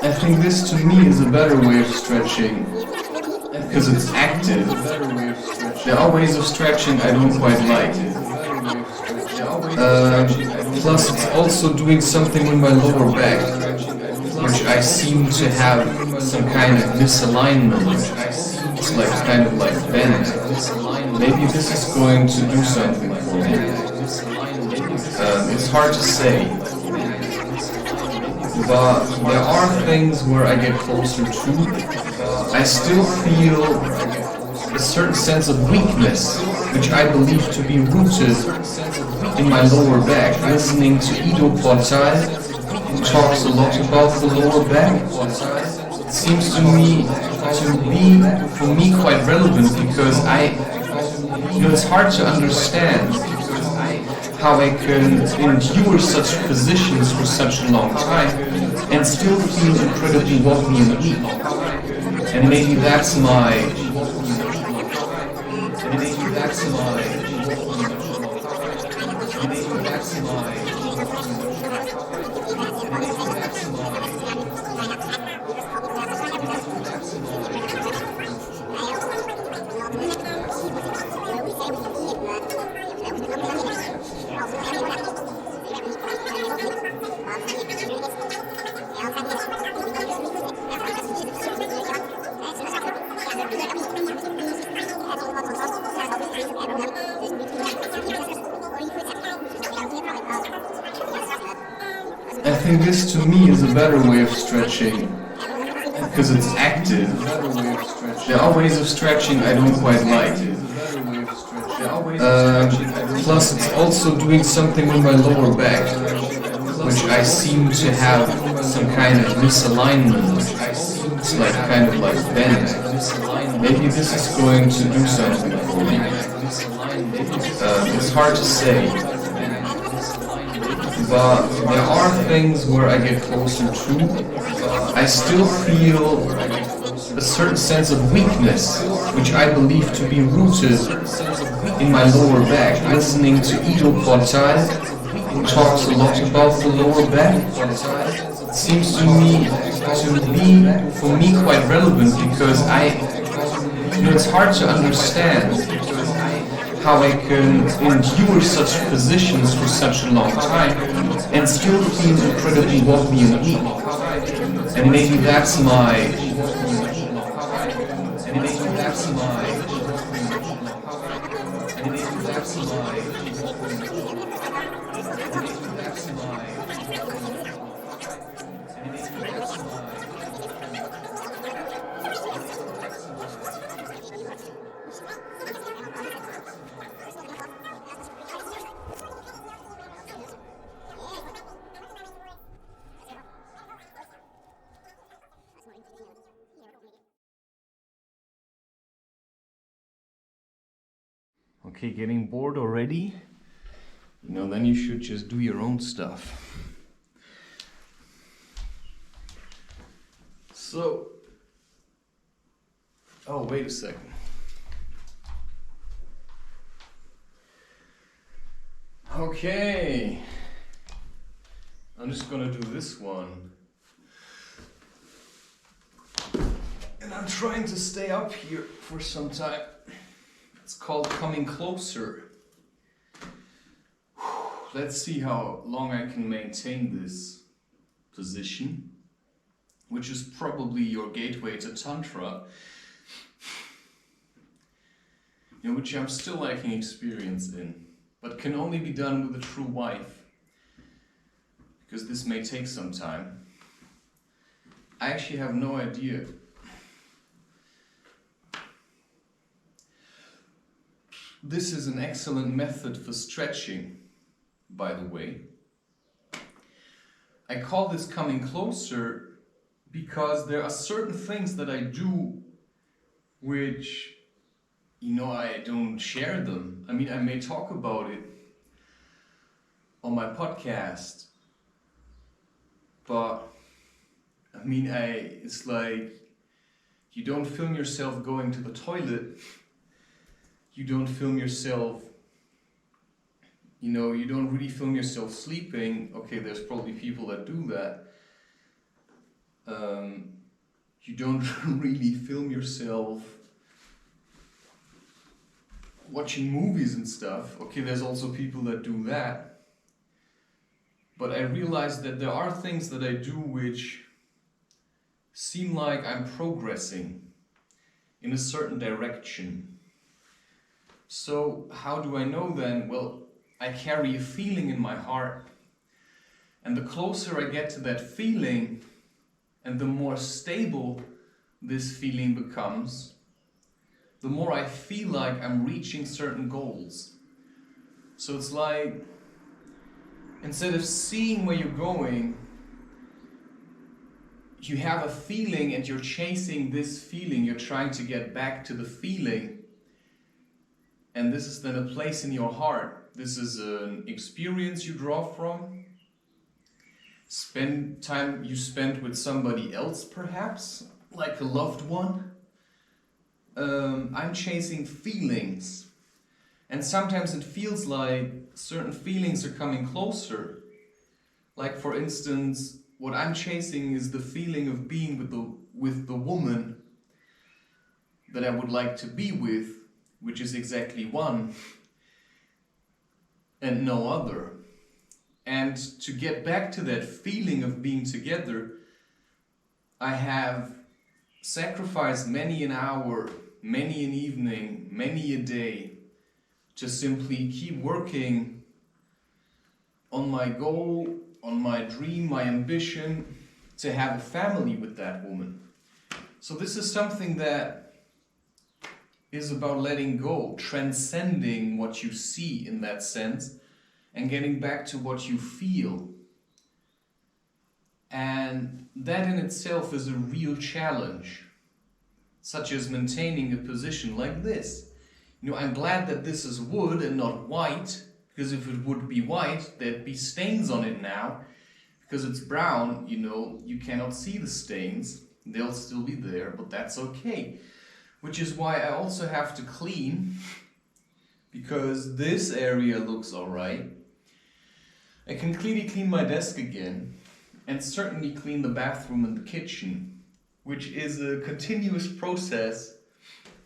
I think this to me is a better way of stretching, because it's active. There are ways of stretching I don't quite like. Plus it's also doing something with my lower back, which I seem to have some kind of misalignment. It's like kind of like bent. Maybe this is going to do something for me. It's hard to say. But there are things where I get closer to. I still feel a certain sense of weakness, which I believe to be rooted in my lower back. Listening to Ido Portal, who talks a lot about the lower back, it seems to me to be, for me, quite relevant, because it's hard to understand how I can endure such positions for such a long time and still feel incredibly wobbly and weak. And maybe that's my I think this to me is a better way of stretching, because it's active. There are ways of stretching I don't quite like. Plus it's also doing something with my lower back, which I seem to have some kind of misalignment. It's like kind of like bent. Maybe this is going to do something for me. It's hard to say. But there are things where I get closer to. I still feel a certain sense of weakness, which I believe to be rooted in my lower back. Listening to Ido Portal, who talks a lot about the lower back, it seems to me to be, for me, quite relevant, because it's hard to understand how I can endure such positions for such a long time and still feel incredibly wobbly and weak. And maybe that's my Okay, getting bored already? Then you should just do your own stuff. So, wait a second. Okay, I'm just gonna do this one. And I'm trying to stay up here for some time. It's called Coming Closer. Let's see how long I can maintain this position, which is probably your gateway to Tantra, which I'm still lacking experience in, but can only be done with a true wife, because this may take some time. I actually have no idea. This is an excellent method for stretching, by the way. I call this Coming Closer because there are certain things that I do which, I don't share them. I may talk about it on my podcast, but it's like you don't film yourself going to the toilet. You don't film yourself, you don't really film yourself sleeping. Okay, there's probably people that do that. You don't really film yourself watching movies and stuff. Okay, there's also people that do that. But I realized that there are things that I do which seem like I'm progressing in a certain direction. So how do I know then? Well, I carry a feeling in my heart. And the closer I get to that feeling, and the more stable this feeling becomes, the more I feel like I'm reaching certain goals. So it's like, instead of seeing where you're going, you have a feeling and you're chasing this feeling, you're trying to get back to the feeling. And this is then a place in your heart. This is an experience you draw from. Time you spent with somebody else perhaps, like a loved one. I'm chasing feelings. And sometimes it feels like certain feelings are coming closer. Like for instance, what I'm chasing is the feeling of being with the woman that I would like to be with, which is exactly one and no other. And to get back to that feeling of being together, I have sacrificed many an hour, many an evening, many a day to simply keep working on my goal, on my dream, my ambition to have a family with that woman. So this is something that is about letting go, transcending what you see in that sense, and getting back to what you feel. And that in itself is a real challenge, such as maintaining a position like this. You know, I'm glad that this is wood and not white, because if it would be white, there'd be stains on it now. Because it's brown, you know, you cannot see the stains. They'll still be there, but that's okay. Which is why I also have to clean, because this area looks alright. I can clean my desk again, and certainly clean the bathroom and the kitchen, which is a continuous process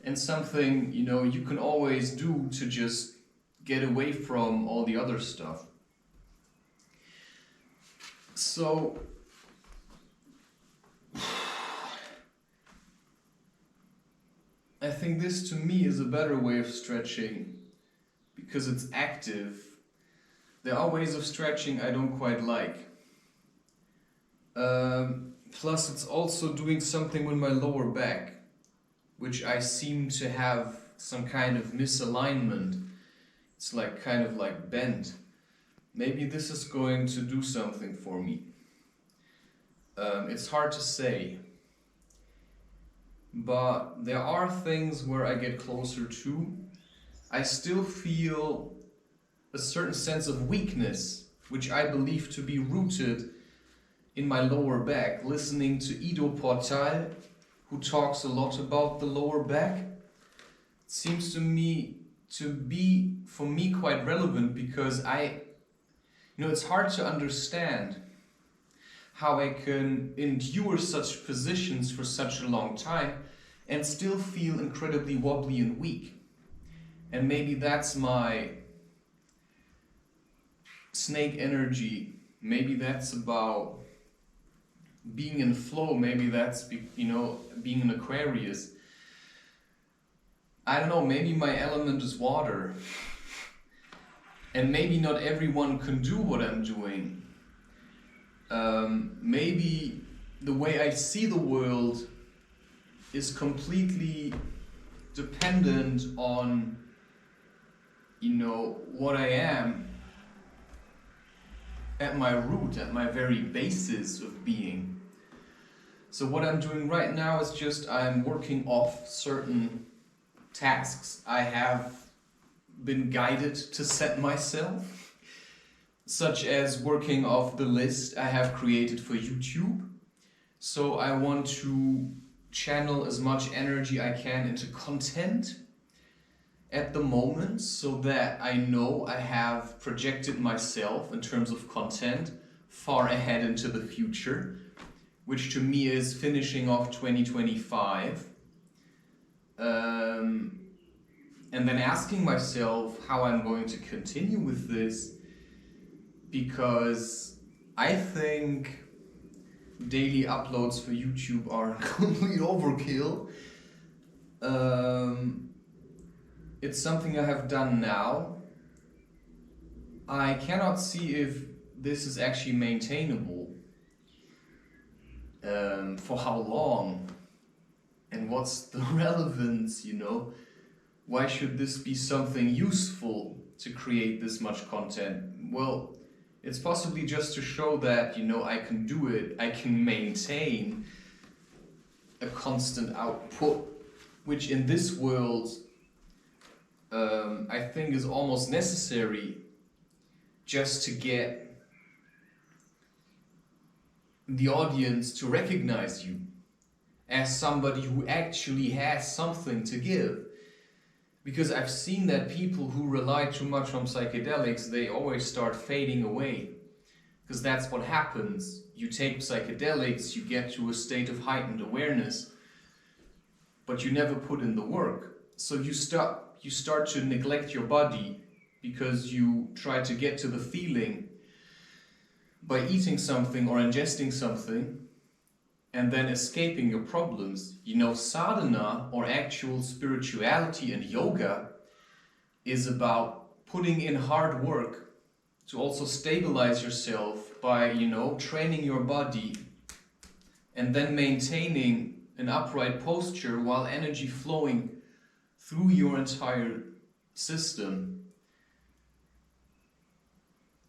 and something, you know, you can always do to just get away from all the other stuff. So, I think this to me is a better way of stretching because it's active. There are ways of stretching I don't quite like. Plus it's also doing something with my lower back, which I seem to have some kind of misalignment. It's like kind of like bent. Maybe this is going to do something for me. It's hard to say. But there are things where I get closer to. I still feel a certain sense of weakness, which I believe to be rooted in my lower back. Listening to Ido Portal, who talks a lot about the lower back, it seems to me to be, for me, quite relevant because it's hard to understand how I can endure such positions for such a long time and still feel incredibly wobbly and weak. And maybe that's my snake energy. Maybe that's about being in flow. Maybe that's, being an Aquarius. I don't know, maybe my element is water. And maybe not everyone can do what I'm doing. Maybe the way I see the world is completely dependent on, what I am at my root, at my very basis of being. So what I'm doing right now is just I'm working off certain tasks I have been guided to set myself, such as working off the list I have created for YouTube. So I want to channel as much energy I can into content at the moment, so that I know I have projected myself in terms of content far ahead into the future, which to me is finishing off 2025. And then asking myself how I'm going to continue with this, because I think daily uploads for YouTube are complete overkill. It's something I have done now. I cannot see if this is actually maintainable. For how long? And what's the relevance, you know? Why should this be something useful to create this much content? Well, it's possibly just to show that, you know, I can do it. I can maintain a constant output, which in this world, I think is almost necessary just to get the audience to recognize you as somebody who actually has something to give. Because I've seen that people who rely too much on psychedelics, they always start fading away. Because that's what happens. You take psychedelics, you get to a state of heightened awareness, but you never put in the work. So you start to neglect your body because you try to get to the feeling by eating something or ingesting something and then escaping your problems. You know, sadhana, or actual spirituality and yoga, is about putting in hard work to also stabilize yourself by, you know, training your body and then maintaining an upright posture while energy flowing through your entire system.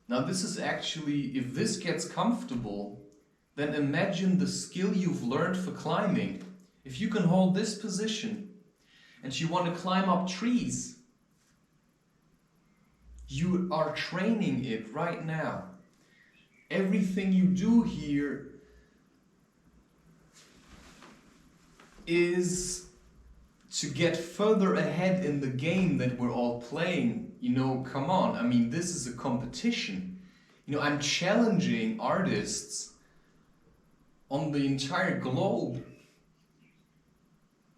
Now this is actually, if this gets comfortable, then imagine the skill you've learned for climbing. If you can hold this position and you want to climb up trees, you are training it right now. Everything you do here is to get further ahead in the game that we're all playing. You know, come on, I mean, this is a competition. You know, I'm challenging artists on the entire globe,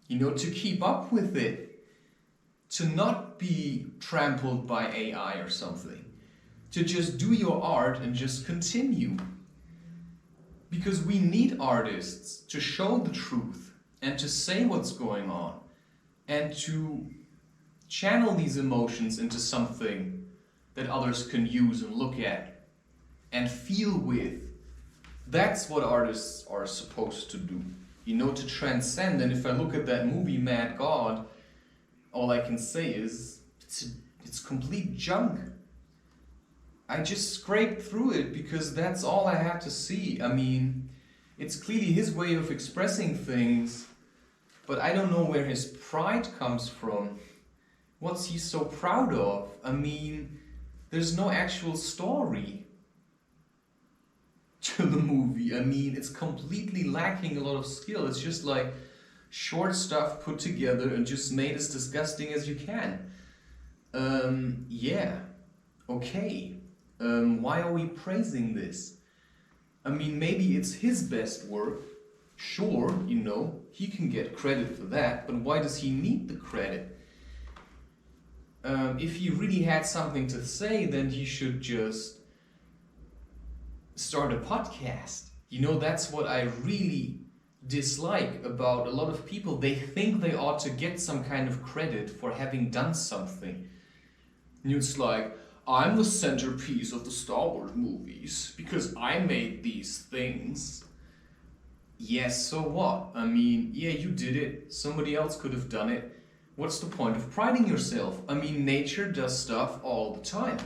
you know, to keep up with it, to not be trampled by AI or something, to just do your art and just continue. Because we need artists to show the truth and to say what's going on and to channel these emotions into something that others can use and look at and feel with. That's what artists are supposed to do, you know, to transcend. And if I look at that movie, Mad God, all I can say is, it's complete junk. I just scraped through it because that's all I had to see. I mean, it's clearly his way of expressing things, but I don't know where his pride comes from. What's he so proud of? I mean, there's no actual story to the movie. I mean, it's completely lacking a lot of skill. It's just like short stuff put together and just made as disgusting as you can. Yeah, okay. Why are we praising this? I mean, maybe it's his best work. Sure, you know, he can get credit for that, but why does he need the credit? If he really had something to say, then he should just start a podcast. You know, that's what I really dislike about a lot of people. They think they ought to get some kind of credit for having done something. And it's like, I'm the centerpiece of the Star Wars movies because I made these things. Yes, so what? I mean, yeah, you did it. Somebody else could have done it. What's the point of priding yourself? I mean, nature does stuff all the time.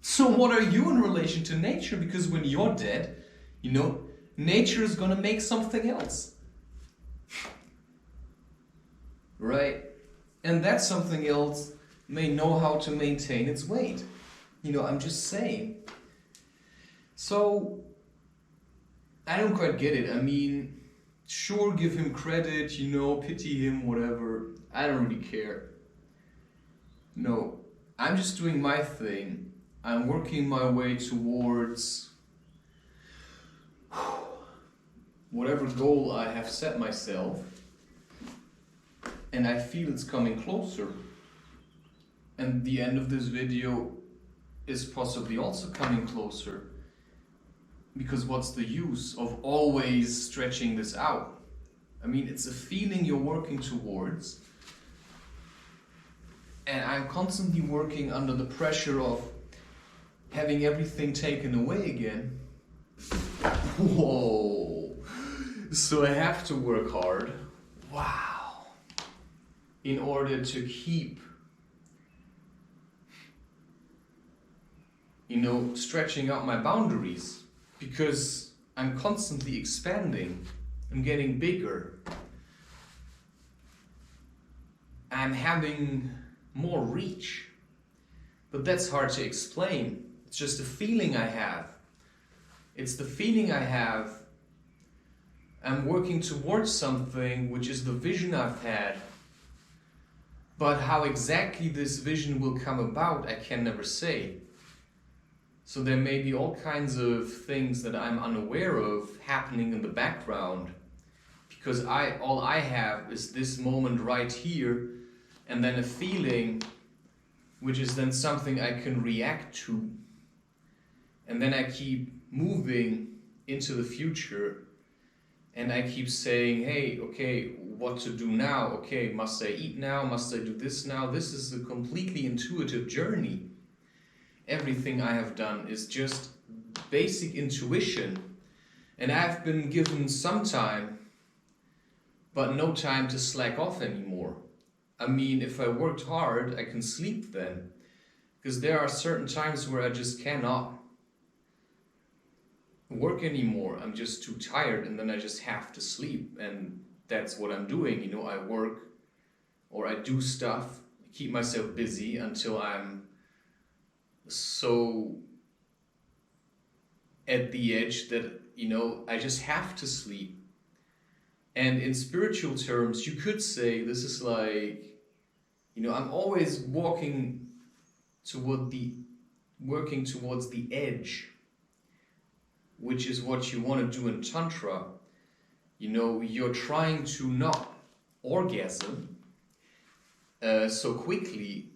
So what are you in relation to nature? Because when you're dead, you know, nature is gonna make something else. Right? And that something else may know how to maintain its weight. You know, I'm just saying. So, I don't quite get it. I mean, sure, give him credit, you know, pity him, whatever. I don't really care. No, I'm just doing my thing. I'm working my way towards whatever goal I have set myself, and I feel it's coming closer. And the end of this video is possibly also coming closer. Because what's the use of always stretching this out? I mean, it's a feeling you're working towards. And I'm constantly working under the pressure of having everything taken away again. Whoa! So I have to work hard. Wow! In order to keep, stretching out my boundaries. Because I'm constantly expanding. I'm getting bigger. I'm having more reach. But that's hard to explain. It's just a feeling I have. It's the feeling I have. I'm working towards something which is the vision I've had. But how exactly this vision will come about, I can never say. So there may be all kinds of things that I'm unaware of happening in the background. Because all I have is this moment right here, and then a feeling which is then something I can react to. And then I keep moving into the future, and I keep saying, hey, okay, what to do now? Okay, must I eat now? Must I do this now? This is a completely intuitive journey. Everything I have done is just basic intuition. And I've been given some time, but no time to slack off anymore. I mean, if I worked hard, I can sleep then. Because there are certain times where I just cannot work anymore. I'm just too tired, and then I just have to sleep. And that's what I'm doing. I work or I do stuff, keep myself busy until I'm so at the edge that, I just have to sleep. And in spiritual terms, you could say this is like, I'm always working towards the edge, which is what you want to do in Tantra. You're trying to not orgasm so quickly,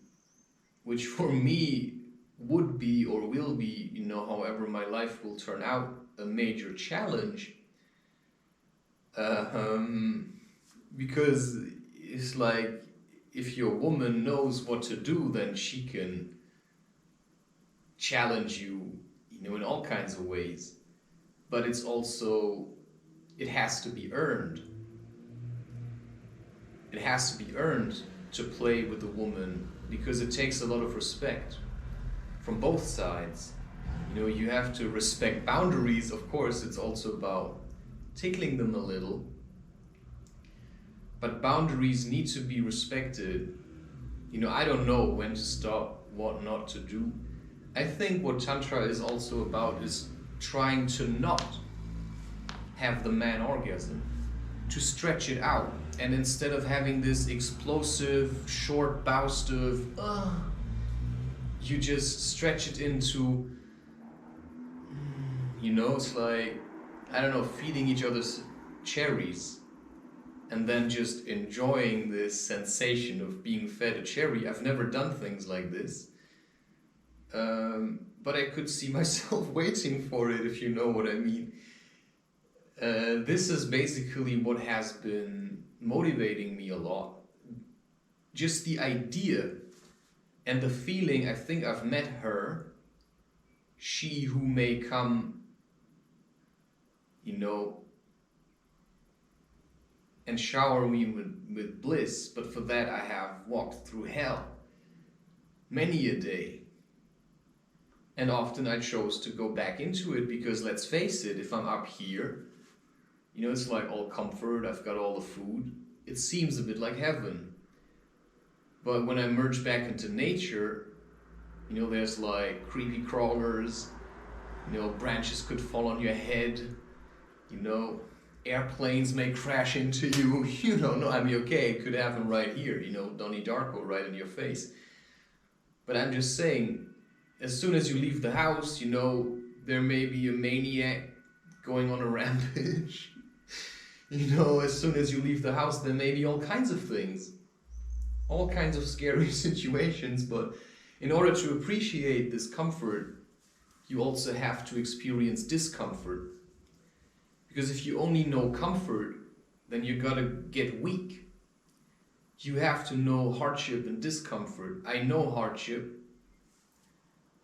which for me would be or will be, however my life will turn out, a major challenge. Because it's like, if your woman knows what to do, then she can challenge you, in all kinds of ways. But it's also, it has to be earned. It has to be earned to play with a woman, because it takes a lot of respect from both sides. You have to respect boundaries. Of course, it's also about tickling them a little. But boundaries need to be respected. I don't know when to stop, what not to do. I think what Tantra is also about is trying to not have the man orgasm, to stretch it out. And instead of having this explosive, short bout of, you just stretch it into, it's like, I don't know, feeding each other's cherries. And then just enjoying this sensation of being fed a cherry. I've never done things like this. But I could see myself waiting for it, if you know what I mean. This is basically what has been motivating me a lot. Just the idea and the feeling. I think I've met her. She who may come, and shower me with bliss, but for that I have walked through hell many a day. And often I chose to go back into it, because let's face it, if I'm up here, it's like all comfort, I've got all the food, it seems a bit like heaven. But when I merge back into nature, there's like creepy crawlers, branches could fall on your head, airplanes may crash into you, no, I mean, okay, it could happen right here, Donnie Darko right in your face. But I'm just saying, as soon as you leave the house, there may be a maniac going on a rampage. You know, as soon as you leave the house, there may be all kinds of things, all kinds of scary situations, but in order to appreciate this comfort, you also have to experience discomfort. Because if you only know comfort, then you're gonna get weak. You have to know hardship and discomfort. I know hardship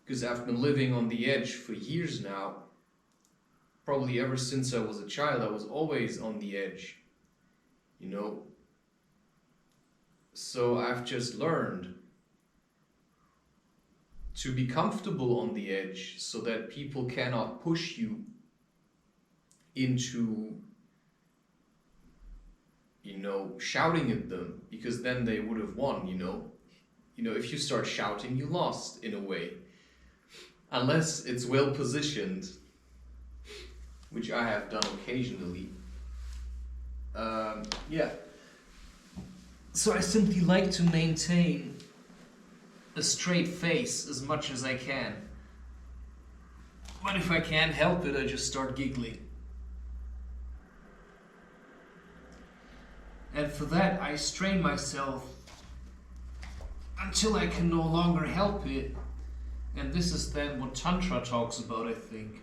because I've been living on the edge for years now. Probably ever since I was a child, I was always on the edge, you know. So I've just learned to be comfortable on the edge so that people cannot push you into, you know, shouting at them, because then they would have won, you know. You know, if you start shouting, you lost in a way. Unless it's well positioned, which I have done occasionally. Yeah. So I simply like to maintain a straight face as much as I can. But if I can't help it, I just start giggling. And for that, I strain myself until I can no longer help it. And this is then what Tantra talks about, I think.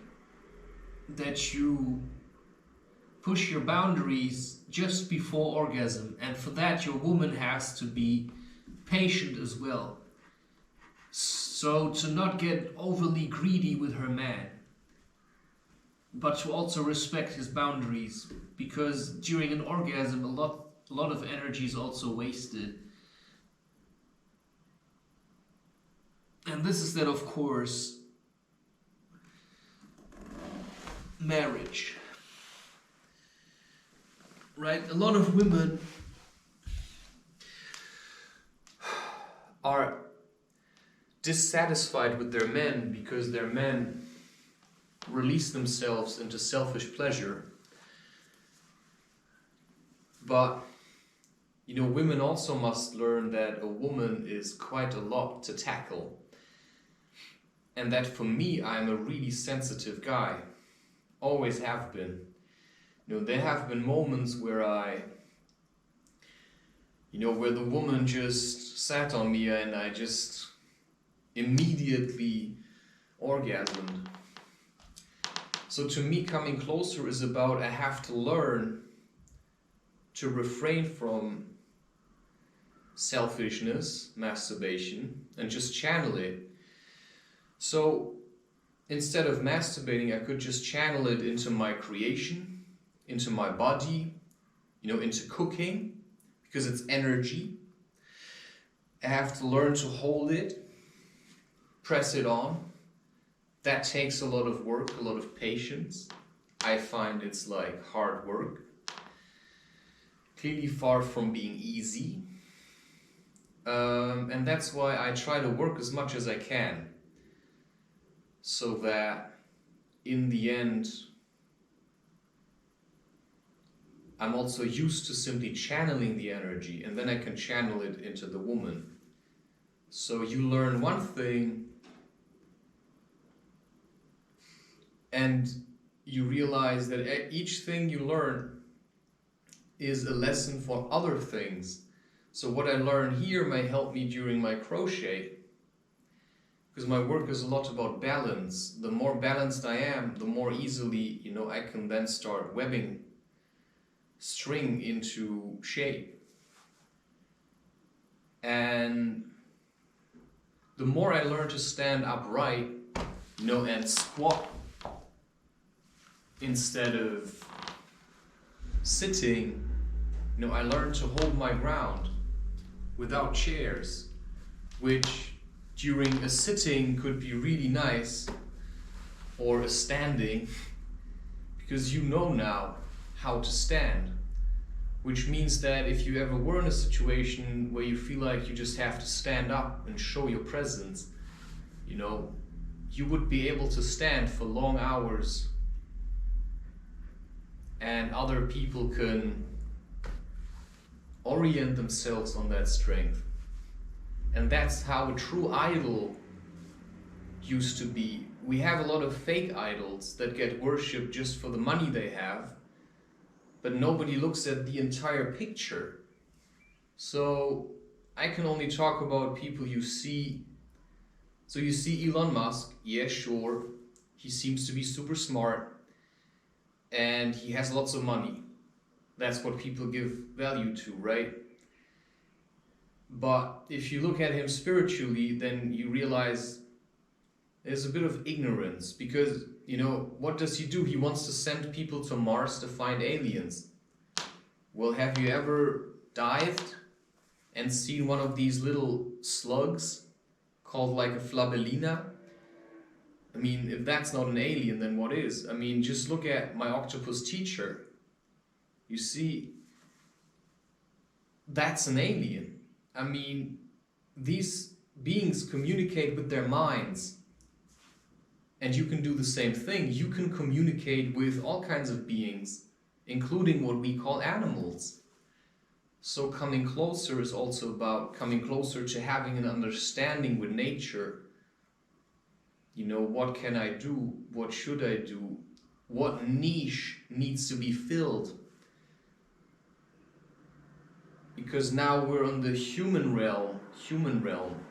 That you push your boundaries just before orgasm. And for that, your woman has to be patient as well. So to not get overly greedy with her man, but to also respect his boundaries. Because during an orgasm, a lot of energy is also wasted. And this is then, of course, marriage. Right? A lot of women are dissatisfied with their men because their men release themselves into selfish pleasure. But, you know, women also must learn that a woman is quite a lot to tackle. And that for me, I'm a really sensitive guy. Always have been. You know, there have been moments where where the woman just sat on me and I just immediately orgasmed. So to me, coming closer is about I have to learn to refrain from selfishness, masturbation, and just channel it. So instead of masturbating, I could just channel it into my creation, into my body, into cooking, because it's energy. I have to learn to hold it, press it on. That takes a lot of work, a lot of patience. I find it's like hard work. Clearly far from being easy. And that's why I try to work as much as I can. So that in the end, I'm also used to simply channeling the energy, and then I can channel it into the woman. So you learn one thing, and you realize that each thing you learn is a lesson for other things. So what I learn here may help me during my crochet, because my work is a lot about balance. The more balanced I am, the more easily, I can then start webbing string into shape. And the more I learn to stand upright, and squat instead of sitting, I learn to hold my ground without chairs, which during a sitting could be really nice, or a standing, because now how to stand. Which means that if you ever were in a situation where you feel like you just have to stand up and show your presence, you would be able to stand for long hours, and other people can orient themselves on that strength. And that's how a true idol used to be. We have a lot of fake idols that get worshipped just for the money they have, but nobody looks at the entire picture. So I can only talk about people you see. So you see Elon Musk, yeah, sure, he seems to be super smart and he has lots of money. That's what people give value to, right? But if you look at him spiritually, then you realize there's a bit of ignorance, because, you know, what does he do? He wants to send people to Mars to find aliens. Well, have you ever dived and seen one of these little slugs called like a flabellina? I mean, if that's not an alien, then what is? I mean, just look at my octopus teacher. You see, that's an alien. I mean, these beings communicate with their minds. And you can do the same thing. You can communicate with all kinds of beings, including what we call animals. So coming closer is also about coming closer to having an understanding with nature. You know, what can I do? What should I do? What niche needs to be filled? Because now we're on the human realm,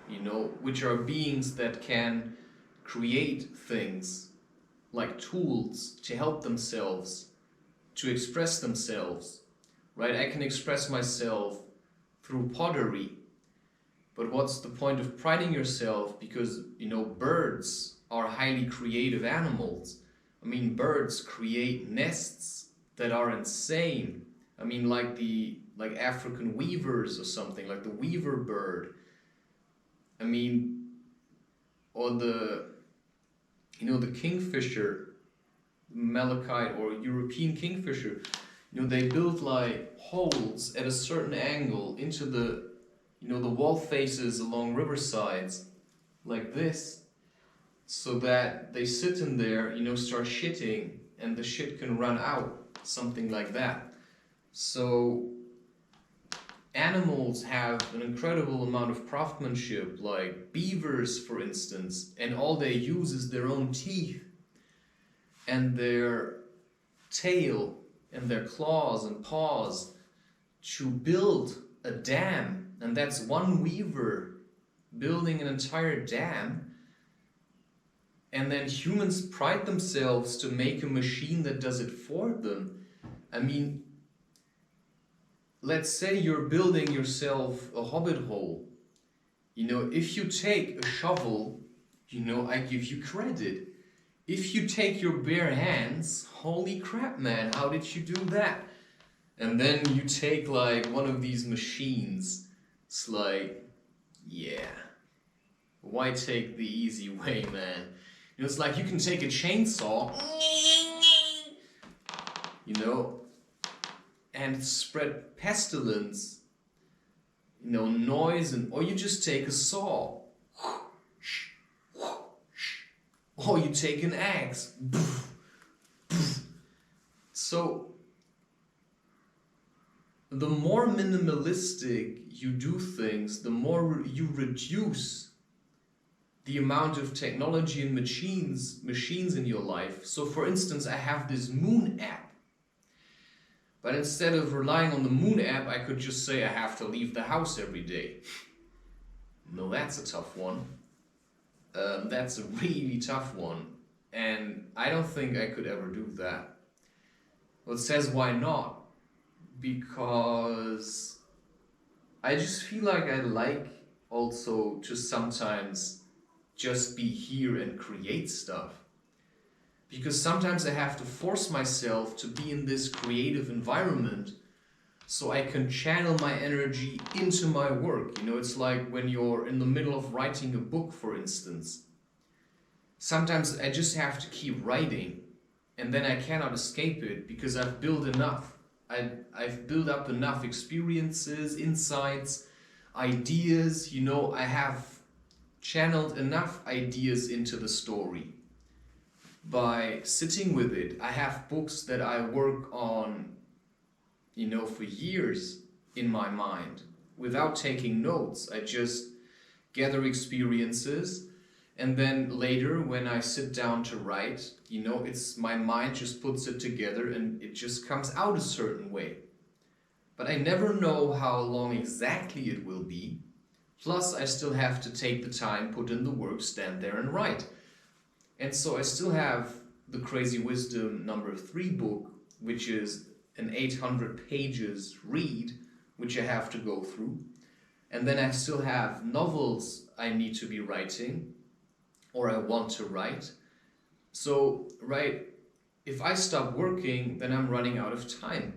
you know, which are beings that can create things like tools to help themselves, to express themselves, right? I can express myself through pottery, but what's the point of priding yourself? Because, you know, birds are highly creative animals. I mean, birds create nests that are insane. I mean, like African weavers or something, like the weaver bird. I mean, or the kingfisher, malachite or European kingfisher, you know, they build like holes at a certain angle into the, you know, the wall faces along riversides, like this, so that they sit in there, you know, start shitting, and the shit can run out, something like that. So animals have an incredible amount of craftsmanship, like beavers, for instance, and all they use is their own teeth and their tail and their claws and paws to build a dam. And that's one weaver building an entire dam. And then humans pride themselves to make a machine that does it for them. I mean, let's say you're building yourself a hobbit hole. You know, if you take a shovel, you know, I give you credit. If you take your bare hands, holy crap, man, how did you do that? And then you take like one of these machines. It's like, yeah, why take the easy way, man? You know, it's like you can take a chainsaw, you know, and spread pestilence, you know, noise, or you just take a saw, or you take an axe. So the more minimalistic you do things, the more you reduce the amount of technology and machines in your life. So for instance, I have this moon app. But instead of relying on the moon app, I could just say I have to leave the house every day. No, that's a tough one. That's a really tough one. And I don't think I could ever do that. Well, it says why not? Because I just feel like I like also to sometimes just be here and create stuff. Because sometimes I have to force myself to be in this creative environment so I can channel my energy into my work. You know, it's like when you're in the middle of writing a book, for instance. Sometimes I just have to keep writing, and then I cannot escape it because I've built enough. I've built up enough experiences, insights, ideas. You know, I have channeled enough ideas into the story. By sitting with it, I have books that I work on, you know, for years in my mind without taking notes. I just gather experiences And then later when I sit down to write, it's my mind just puts it together and it just comes out a certain way. But I never know how long exactly it will be. Plus, I still have to take the time, put in the work, stand there and write. And so I still have the Crazy Wisdom #3 book, which is an 800 pages read, which I have to go through. And then I still have novels I need to be writing, or I want to write. So, right, if I stop working, then I'm running out of time.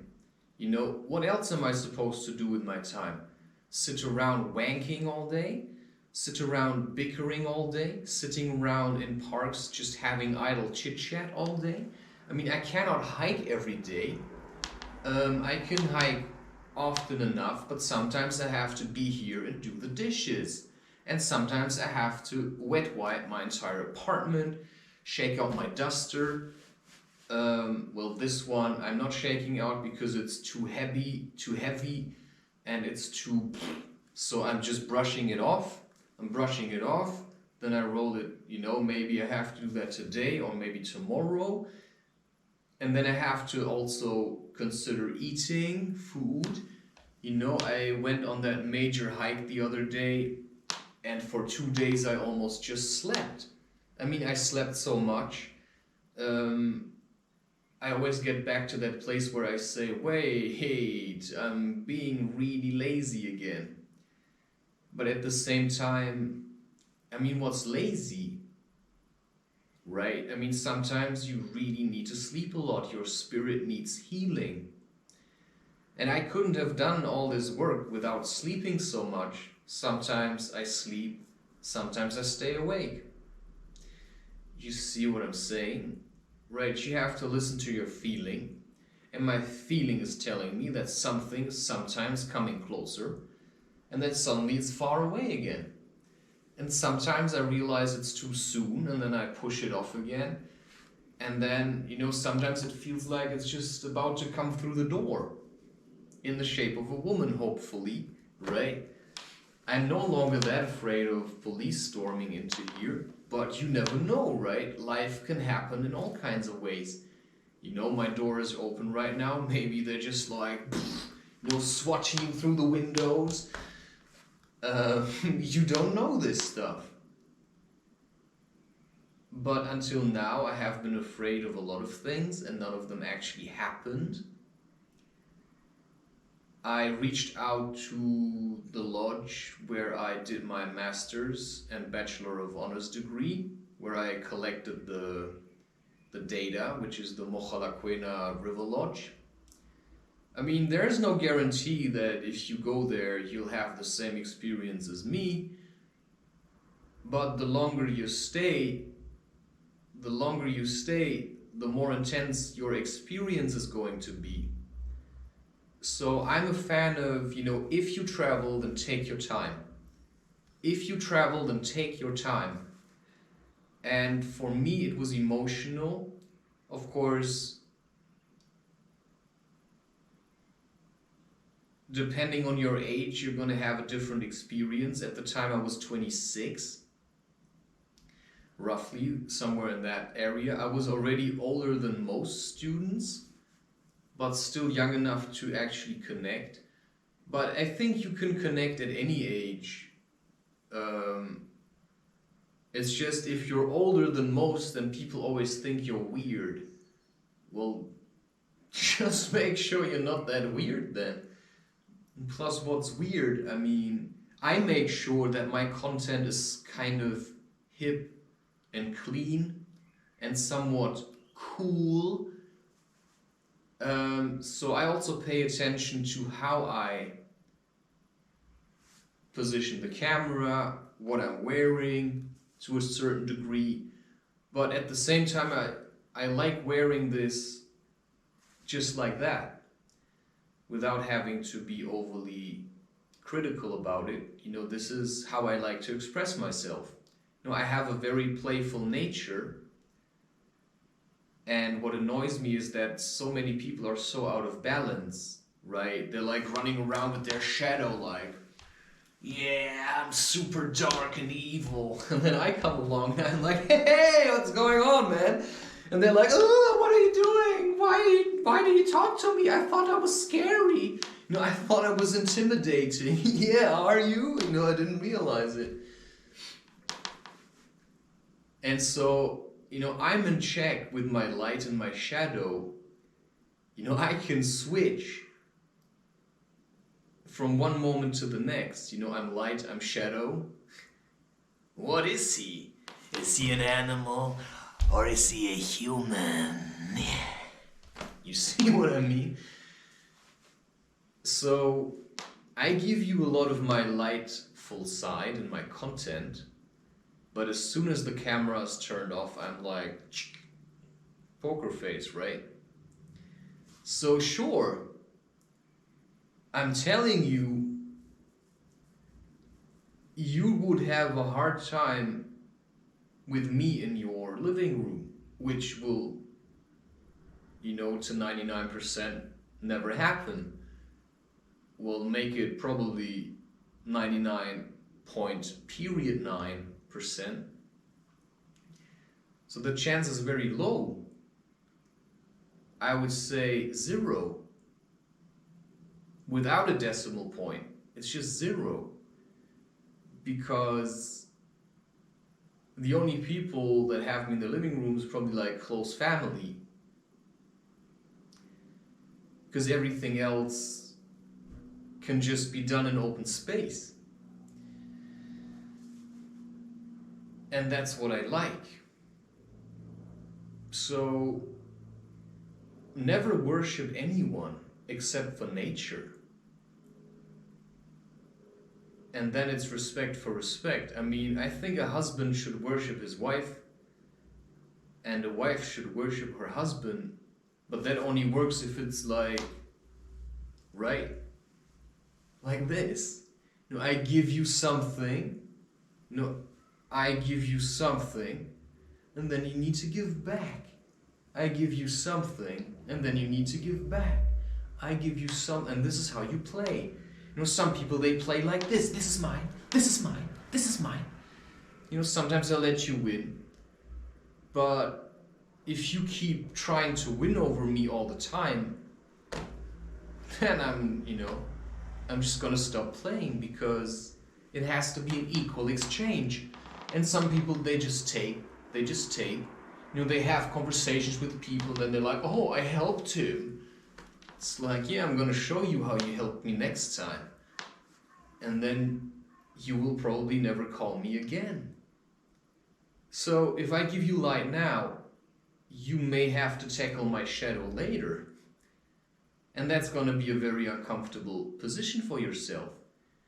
What else am I supposed to do with my time? Sit around wanking all day? Sit around bickering all day? Sitting around in parks just having idle chit-chat all day? I mean, I cannot hike every day. I can hike often enough, but sometimes I have to be here and do the dishes. And sometimes I have to wet wipe my entire apartment, shake out my duster. This one I'm not shaking out because it's too heavy, and it's too... So I'm just brushing it off. Then I roll it, maybe I have to do that today or maybe tomorrow. And then I have to also consider eating food. I went on that major hike the other day, and for 2 days I almost just slept. I mean, I slept so much. I always get back to that place where I say, wait, I'm being really lazy again. But at the same time, I mean, what's lazy? Right? I mean, sometimes you really need to sleep a lot. Your spirit needs healing. And I couldn't have done all this work without sleeping so much. Sometimes I sleep, sometimes I stay awake. You see what I'm saying? Right, you have to listen to your feeling. And my feeling is telling me that something's sometimes coming closer, and then suddenly it's far away again. And sometimes I realize it's too soon, and then I push it off again. And then, sometimes it feels like it's just about to come through the door. In the shape of a woman, hopefully, right? I'm no longer that afraid of police storming into here, but you never know, right? Life can happen in all kinds of ways. My door is open right now. Maybe they're just like, swatting you through the windows. You don't know this stuff. But until now, I have been afraid of a lot of things, and none of them actually happened. I reached out to the lodge where I did my master's and Bachelor of Honors degree, where I collected the data, which is the Mochalaquena River Lodge. I mean, there's no guarantee that if you go there, you'll have the same experience as me, but the longer you stay, the more intense your experience is going to be. So I'm a fan of, if you travel, then take your time. And for me, it was emotional. Of course, depending on your age, you're going to have a different experience. At the time, I was 26, roughly, somewhere in that area. I was already older than most students, but still young enough to actually connect. But I think you can connect at any age. It's just if you're older than most, then people always think you're weird. Well, just make sure you're not that weird then. Plus, what's weird? I mean, I make sure that my content is kind of hip and clean and somewhat cool. So I also pay attention to how I position the camera, what I'm wearing to a certain degree. But at the same time, I like wearing this just like that, without having to be overly critical about it. This is how I like to express myself. I have a very playful nature. And what annoys me is that so many people are so out of balance, right? They're like running around with their shadow, like, yeah, I'm super dark and evil. And then I come along and I'm like, hey, what's going on, man? And they're like, oh, what are you doing? Why did you talk to me? I thought I was scary. I thought I was intimidating. Yeah, are you? I didn't realize it. And so, I'm in check with my light and my shadow. I can switch from one moment to the next. I'm light, I'm shadow. What is he? Is he an animal or is he a human? You see what I mean? So I give you a lot of my lightful side and my content, but as soon as the camera is turned off, I'm like, poker face, right? So sure, I'm telling you, you would have a hard time with me in your living room, which will, to 99% never happen. Will make it probably 99.9%. So the chance is very low. I would say 0. Without a decimal point, it's just 0. Because the only people that have me in the living room is probably like close family. Because everything else can just be done in open space. And that's what I like. So never worship anyone except for nature. And then it's respect for respect. I think a husband should worship his wife and a wife should worship her husband, but that only works if it's like, right? Like this. I give you something. I give you something, and then you need to give back. I give you something, and then you need to give back. I give you some, and this is how you play. Some people, they play like this. This is mine. This is mine. This is mine. Sometimes they'll let you win. But if you keep trying to win over me all the time, then I'm just gonna stop playing, because it has to be an equal exchange. And some people, they just take. They have conversations with people, then they're like, oh, I helped him. It's like, yeah, I'm gonna show you how you helped me next time. And then you will probably never call me again. So if I give you light now, you may have to tackle my shadow later. And that's gonna be a very uncomfortable position for yourself.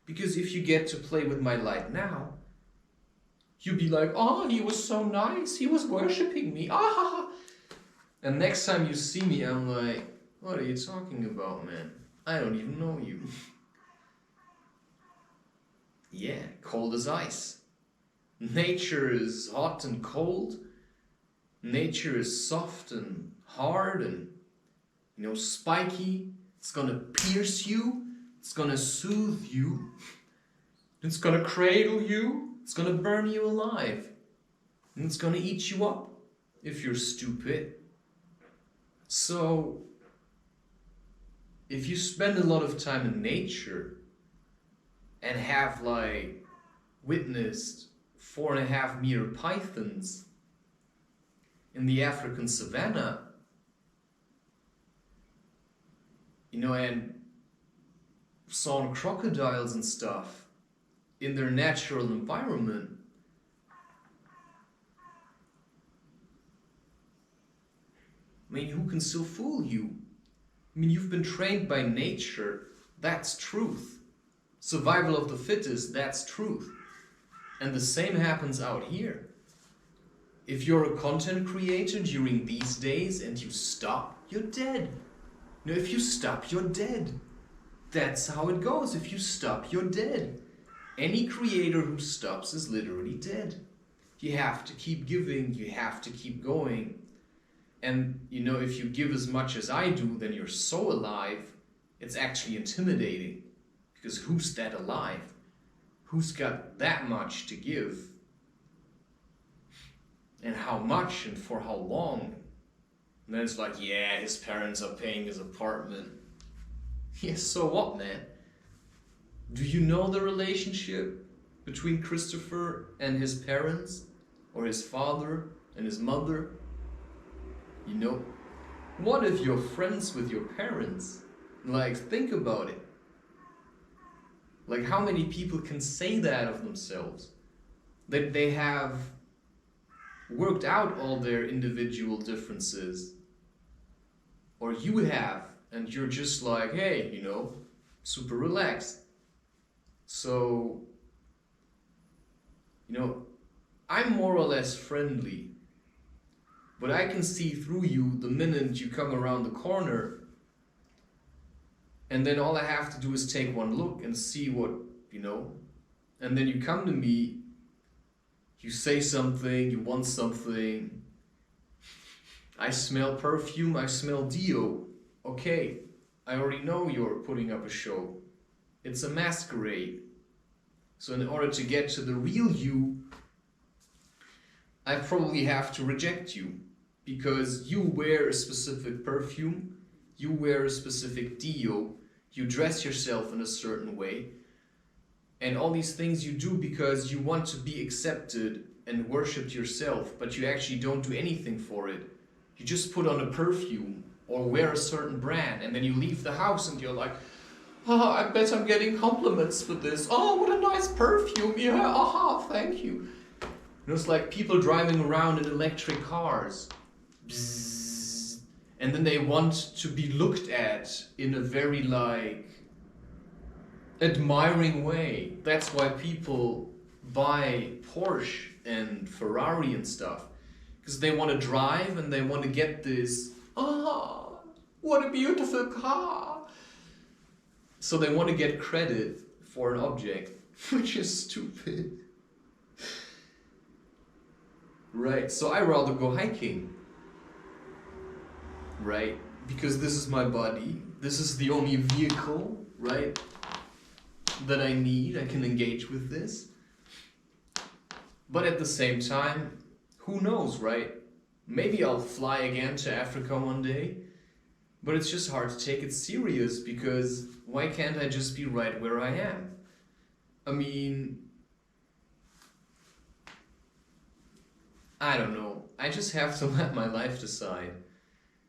Because if you get to play with my light now, you'll be like, oh, he was so nice, he was worshipping me, ah. And next time you see me, I'm like, what are you talking about, man? I don't even know you. Yeah, cold as ice. Nature is hot and cold. Nature is soft and hard and, spiky. It's gonna pierce you. It's gonna soothe you. It's gonna cradle you. It's gonna burn you alive. And it's gonna eat you up if you're stupid. So, if you spend a lot of time in nature and have witnessed 4.5-meter pythons in the African savannah, and saw crocodiles and stuff in their natural environment, who can still fool you? You've been trained by nature, that's truth. Survival of the fittest, that's truth. And the same happens out here. If you're a content creator during these days and you stop, you're dead. If you stop, you're dead. That's how it goes. If you stop, you're dead. Any creator who stops is literally dead. You have to keep giving, you have to keep going. And if you give as much as I do, then you're so alive, it's actually intimidating. Because who's that alive? who's got that much to give? And how much and for how long? And then it's like, yeah, his parents are paying his apartment. Yeah, so what, man? Do you know the relationship between Christopher and his parents? Or his father and his mother? You know, what if you're friends with your parents? Like, think about it. Like, how many people can say that of themselves? That they have worked out all their individual differences. Or you have, and you're just like, hey, you know, super relaxed. So, you know, I'm more or less friendly, but I can see through you the minute you come around the corner, and then all I have to do is take one look and see what, you know, and then you come to me, you say something, you want something, I smell perfume, I smell deo, okay, I already know you're putting up a show, it's a masquerade, so in order to get to the real you, I probably have to reject you, because you wear a specific perfume, you wear a specific deo, you dress yourself in a certain way, and all these things you do because you want to be accepted and worshipped yourself, but you actually don't do anything for it. You just put on a perfume or wear a certain brand, and then you leave the house and you're like, oh, I bet I'm getting compliments for this. Oh, what a nice perfume. Yeah, aha, thank you. You know, it's like people driving around in electric cars. Bzzz. And then they want to be looked at in a very, like, admiring way. That's why people buy Porsche and Ferrari and stuff. Because they want to drive and they want to get this, what a beautiful car. So they want to get credit for an object, which is stupid. Right, so I rather go hiking, right? Because this is my body, this is the only vehicle, right, that I need, I can engage with this. But at the same time, who knows, right? Maybe I'll fly again to Africa one day, but it's just hard to take it serious because why can't I just be right where I am? I mean, I don't know. I just have to let my life decide.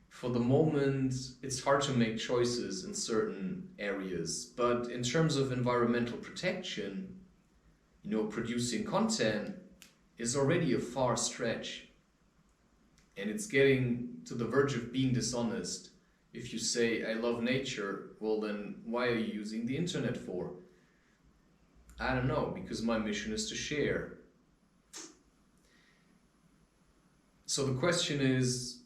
For the moment, it's hard to make choices in certain areas, but in terms of environmental protection, you know, producing content is already a far stretch. And it's getting to the verge of being dishonest. If you say, I love nature, well then, why are you using the internet for? I don't know, because my mission is to share. So the question is,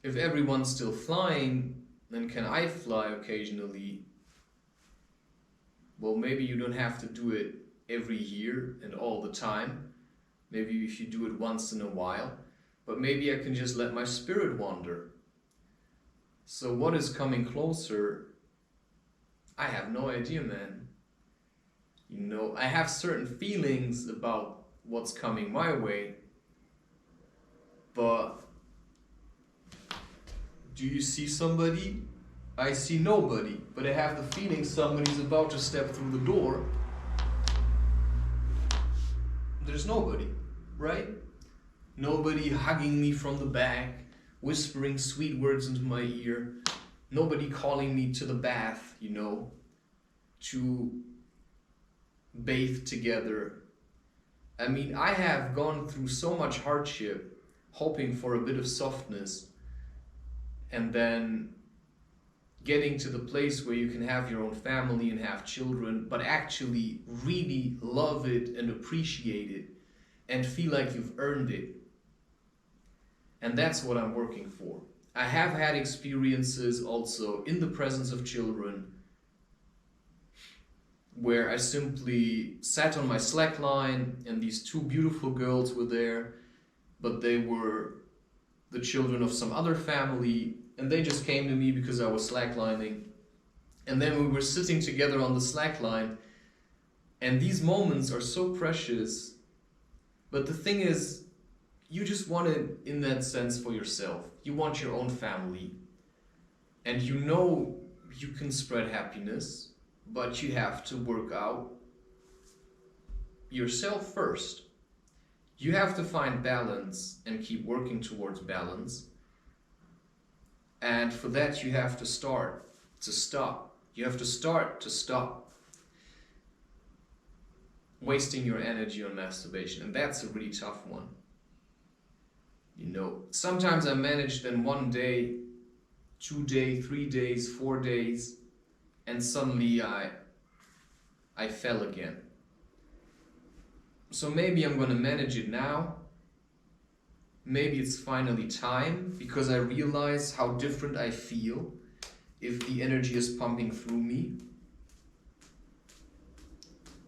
if everyone's still flying, then can I fly occasionally? Well, maybe you don't have to do it every year and all the time. Maybe if you do it once in a while. But maybe I can just let my spirit wander. So what is coming closer? I have no idea, man. You know, I have certain feelings about what's coming my way. But do you see somebody? I see nobody, but I have the feeling somebody's about to step through the door. There's nobody, right? Nobody hugging me from the back, whispering sweet words into my ear. Nobody calling me to the bath, you know, to bathe together. I mean, I have gone through so much hardship, hoping for a bit of softness, and then getting to the place where you can have your own family and have children, but actually really love it and appreciate it and feel like you've earned it. And that's what I'm working for. I have had experiences also in the presence of children where I simply sat on my slackline and these two beautiful girls were there, but they were the children of some other family, and they just came to me because I was slacklining. And then we were sitting together on the slackline, And these moments are so precious, but the thing is, you just want it in that sense for yourself. You want your own family, and you know you can spread happiness, but you have to work out yourself first. You have to find balance and keep working towards balance. And for that, you have to start to stop. You have to start to stop wasting your energy on masturbation. And that's a really tough one. You know, sometimes I managed in 1 day, 2 days, 3 days, 4 days, and suddenly I fell again. So maybe I'm gonna manage it now. Maybe it's finally time, because I realize how different I feel if the energy is pumping through me.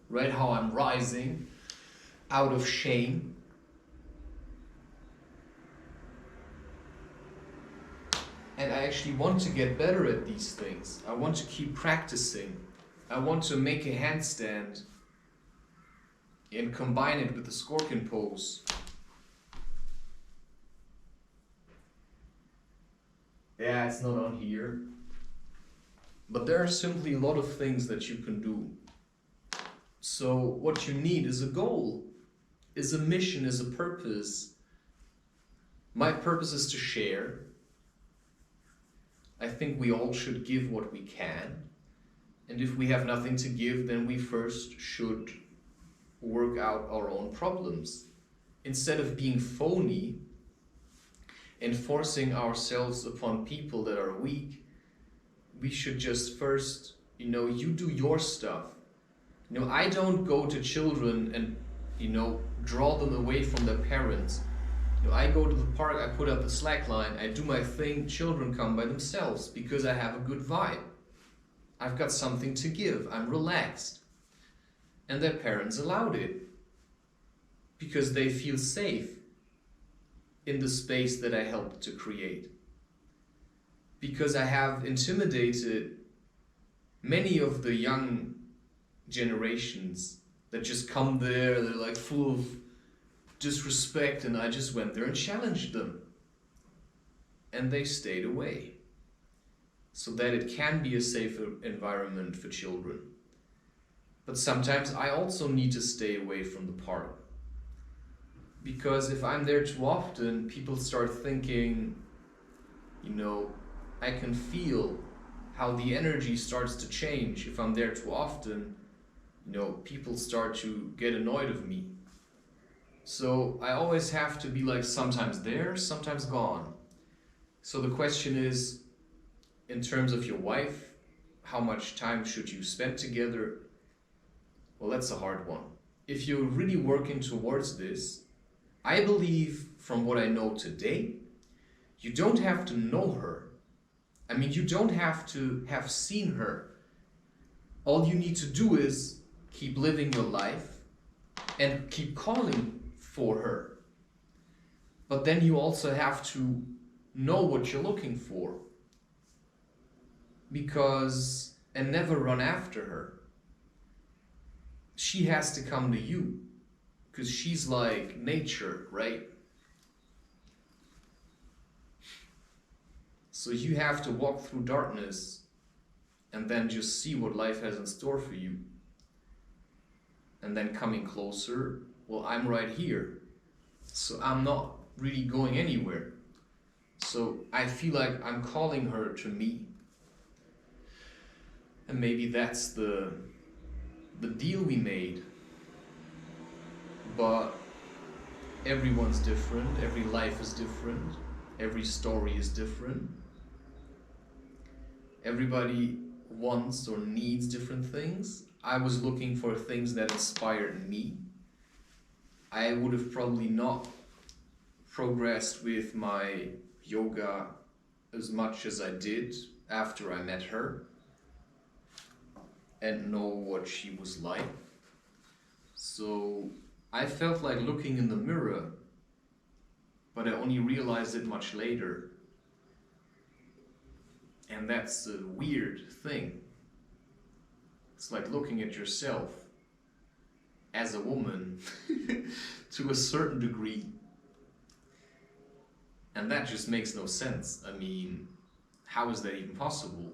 Right, how I'm rising out of shame. And I actually want to get better at these things. I want to keep practicing. I want to make a handstand and combine it with the scorpion pose. Yeah, it's not on here. But there are simply a lot of things that you can do. So what you need is a goal, is a mission, is a purpose. My purpose is to share. I think we all should give what we can. And if we have nothing to give, then we first should work out our own problems. Instead of being phony and forcing ourselves upon people that are weak, we should just first, you do your stuff. I don't go to children and, draw them away from their parents. I go to the park, I put up the slack line, I do my thing, children come by themselves because I have a good vibe. I've got something to give, I'm relaxed. And their parents allowed it because they feel safe in the space that I helped to create. Because I have intimidated many of the young generations that just come there, they're like full of disrespect, and I just went there and challenged them. And they stayed away. So that it can be a safer environment for children. But sometimes I also need to stay away from the park. Because if I'm there too often, people start thinking, I can feel how the energy starts to change. If I'm there too often, people start to get annoyed of me. So I always have to be like sometimes there, sometimes gone. So the question is, in terms of your wife, how much time should you spend together? Well, that's a hard one. If you're really working towards this, I believe from what I know today, you don't have to know her. I mean, you don't have to have seen her. All you need to do is keep living your life and keep calling for her. But then you also have to know what you're looking for. And never run after her. She has to come to you. Because she's like nature, right? So you have to walk through darkness and then just see what life has in store for you. And then coming closer, well, I'm right here. So I'm not really going anywhere. So I feel like I'm calling her to me. And maybe that's the deal we made. But everyone's different, every life is different, every story is different. Everybody wants or needs different things. I was looking for things that inspired me. I would have probably not progressed with my yoga as much as I did after I met her and know what she was like. So I felt like looking in the mirror, but I only realized it much later. And that's a weird thing. It's like looking at yourself as a woman to a certain degree. And that just makes no sense. I mean, how is that even possible?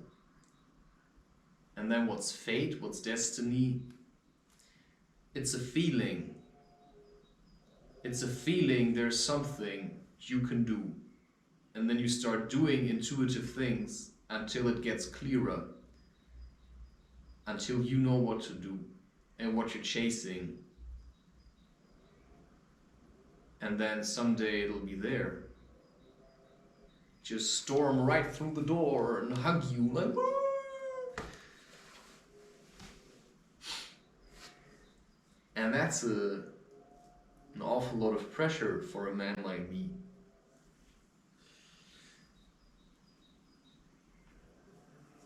And then what's fate? What's destiny? It's a feeling. It's a feeling there's something you can do. And then you start doing intuitive things until it gets clearer. Until you know what to do and what you're chasing. And then someday it'll be there. Just storm right through the door and hug you like, woo! And that's an awful lot of pressure for a man like me.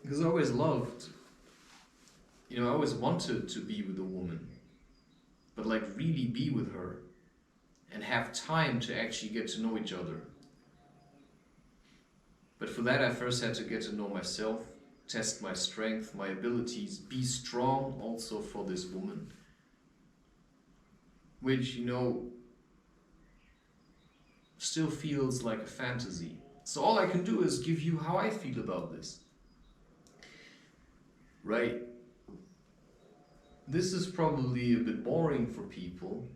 Because I always loved, I always wanted to be with a woman, but like really be with her and have time to actually get to know each other. But for that I first had to get to know myself, test my strength, my abilities, be strong also for this woman. Which, still feels like a fantasy. So all I can do is give you how I feel about this. Right? This is probably a bit boring for people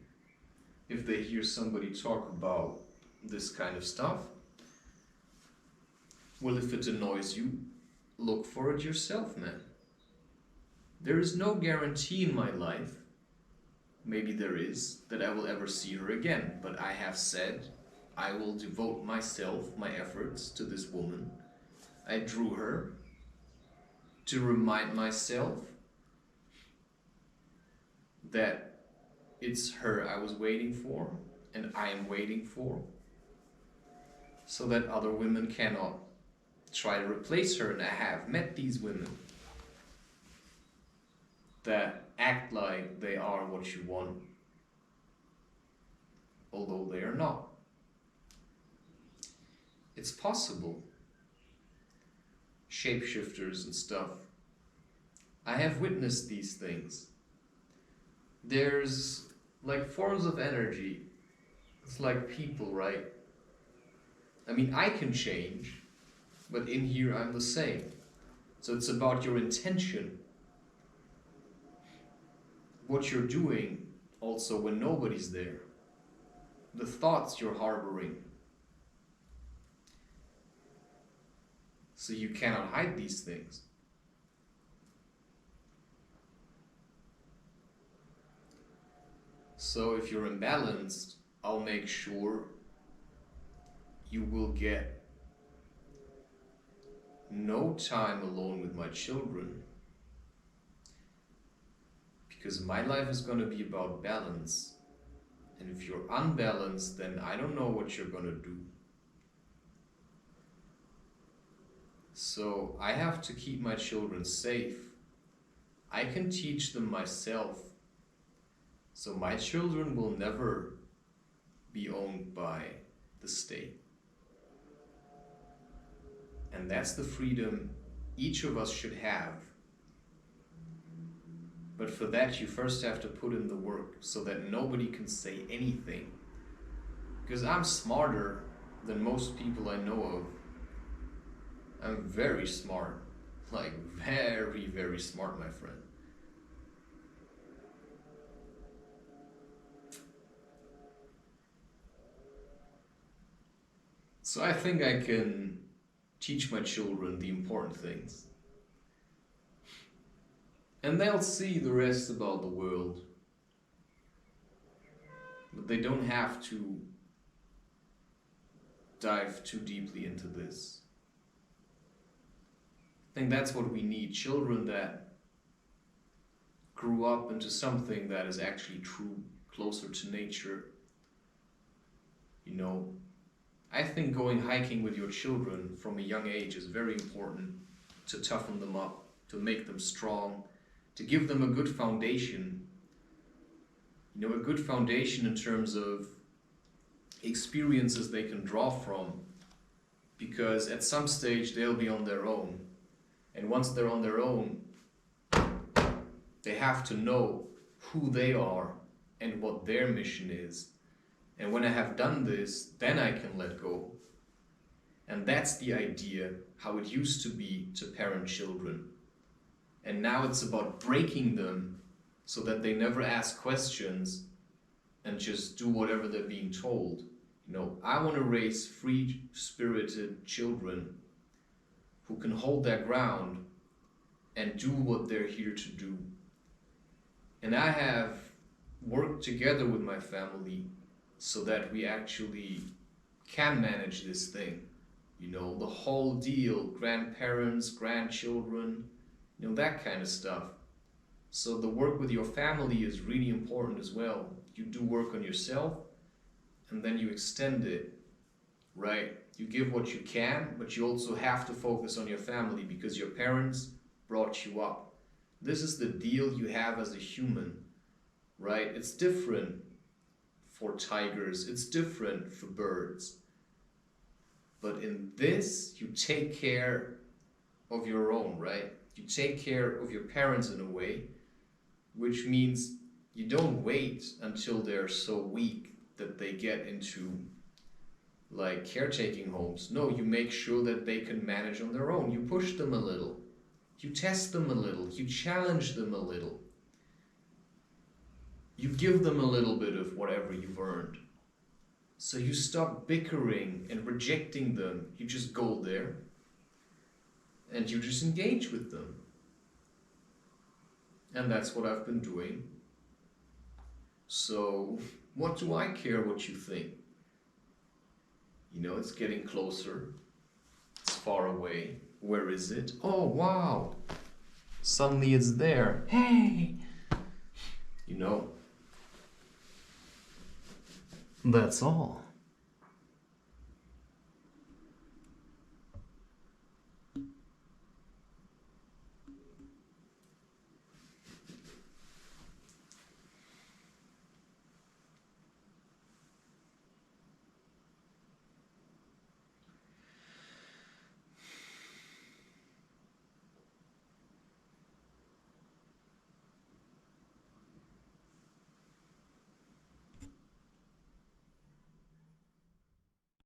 if they hear somebody talk about this kind of stuff. Well, if it annoys you, look for it yourself, man. There is no guarantee in my life, maybe there is, that I will ever see her again. But I have said I will devote myself, my efforts to this woman. I drew her to remind myself that it's her I was waiting for and I am waiting for, so that other women cannot try to replace her. And I have met these women that act like they are what you want, although they are not. It's possible. Shapeshifters and stuff. I have witnessed these things. There's like forms of energy. It's like people, right? I mean, I can change, but in here I'm the same. So it's about your intention. What you're doing also when nobody's there. The thoughts you're harboring. So you cannot hide these things. So if you're imbalanced, I'll make sure you will get no time alone with my children. Because my life is going to be about balance. And if you're unbalanced, then I don't know what you're going to do. So I have to keep my children safe. I can teach them myself. So my children will never be owned by the state. And that's the freedom each of us should have. But for that, you first have to put in the work so that nobody can say anything. Because I'm smarter than most people I know of. I'm very smart. Like very, very smart, my friend. So I think I can teach my children the important things. And they'll see the rest about the world. But they don't have to dive too deeply into this. I think that's what we need. Children that grew up into something that is actually true, closer to nature. I think going hiking with your children from a young age is very important to toughen them up, to make them strong, to give them a good foundation. A good foundation in terms of experiences they can draw from. Because at some stage they'll be on their own. And once they're on their own, they have to know who they are and what their mission is. And when I have done this, then I can let go. And that's the idea, how it used to be to parent children. And now it's about breaking them so that they never ask questions and just do whatever they're being told. You know, I want to raise free-spirited children who can hold their ground and do what they're here to do. And I have worked together with my family so that we actually can manage this thing. You know, the whole deal, grandparents, grandchildren, you know, that kind of stuff. So the work with your family is really important as well. You do work on yourself and then you extend it, right? You give what you can, but you also have to focus on your family because your parents brought you up. This is the deal you have as a human, right? It's different for tigers, it's different for birds. But in this, you take care of your own, right? You take care of your parents in a way, which means you don't wait until they're so weak that they get into like caretaking homes. No, you make sure that they can manage on their own. You push them a little. You test them a little. You challenge them a little. You give them a little bit of whatever you've earned. So you stop bickering and rejecting them. You just go there and you just engage with them. And that's what I've been doing. So what do I care what you think? You know, it's getting closer. It's far away. Where is it? Oh, wow. Suddenly it's there. Hey! You know, that's all.